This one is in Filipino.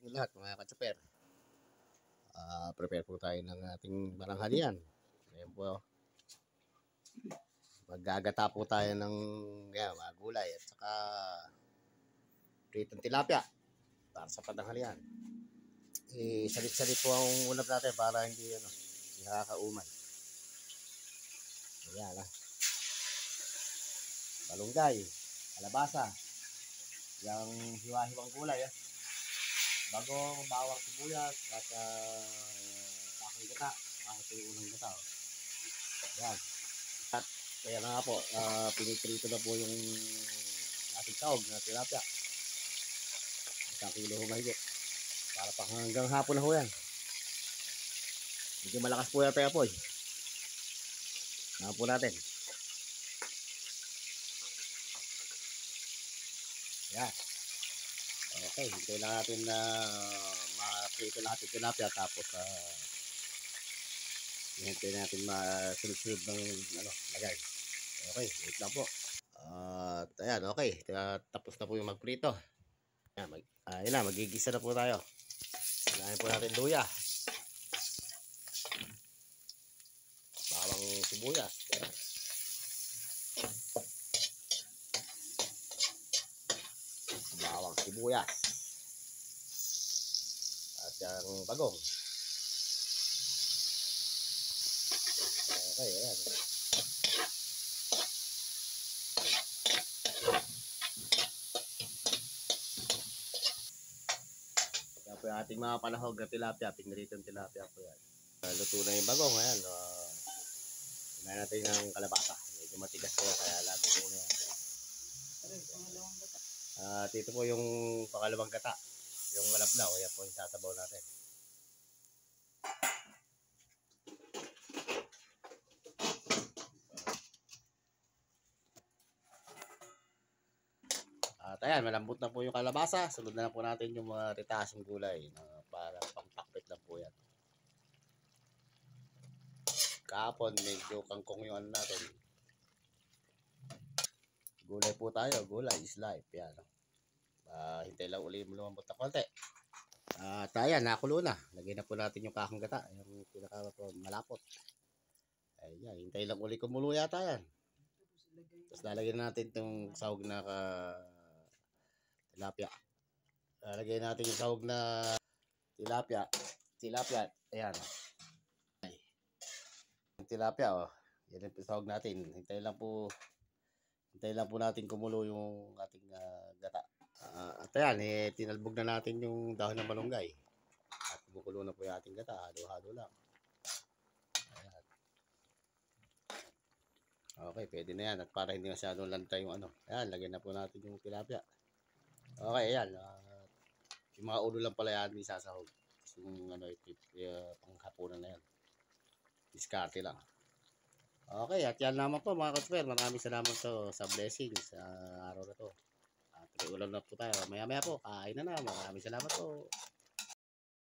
ating lahat mga katsuper. Prepare po tayo ng ating baranghalian. Ayan po. Maggagata po tayo ng mga gulay at saka pritong tilapia para sa pananghalian. Salit-salit po ang ulap natin para hindi nakakauman. Ayan balunggay, kalabasa, yung hiwa-hiwang gulay bagong bawang sibuyas at kakong gata, kakong unang gata. Ayan. At kaya nga po, piniprito na po yung ating sahog na tilapia. 1 kilo humahigit. Para pa hanggang hapon na ho yan. Medyo malakas po yata po eh. Nahan po natin. Yan. Okay, hintayin na natin na ma-prito natin tilapia tapos hintayin natin masunod-sunod ng lagay. Okay, wait lang po. At ayan, okay. Tapos na po yung magprito. Ayan na, magigisa na po tayo. Kailangan po natin luya. Bawang sibuyas. Bawang sibuyas. At yung bagong. Okay, ayan. Yan po yung ating mga panahog na tilapia. Piniritong tilapia po yan. Luto na yung bagong. Ayan. Kumain natin ng kalabasa. Medyo matigas po kaya lagi po na yan. Ito po yung pangalawang gata. Yung malablaw. Ayan po yung sasabaw natin. At ayan, malambot na po yung kalabasa. Sunod na po natin yung mga ritasong gulay para pampakpit lang po yan. Kahapon, medyo kangkong yung natin. Gulay po tayo. Gulay is life. Yan. Hintay lang uli mo lumambot na konti. At ayan, nakulo na. Lagyan na po natin yung kakong gata. Yung pinaka malapot. Ayan, hintay lang uli kumulo yata yan. Tapos lalagyan natin itong sahog na tilapia. Lalagyan natin yung sahog na tilapia. Ayan. Tilapia yan ang sahog natin. Hintayin lang po natin kumulo yung ating gata. At ayan, tinalbog na natin yung dahon ng malunggay. At kumukulo na po yung ating gata. Halo-halo lang. Ayan. Okay, pwede na yan. At para hindi masyadong lantay yung ayan, lagyan na po natin yung tilapia. Okay, ayan. Yung mga ulo lang pala yan, isasahog. Yung panghapunan na yan. Diskarte lang. Okay, at yan naman po mga katsuper. Maraming salamat po sa blessings sa araw na to. At ulam na po tayo. Maya-maya po, kain na. Maraming salamat po.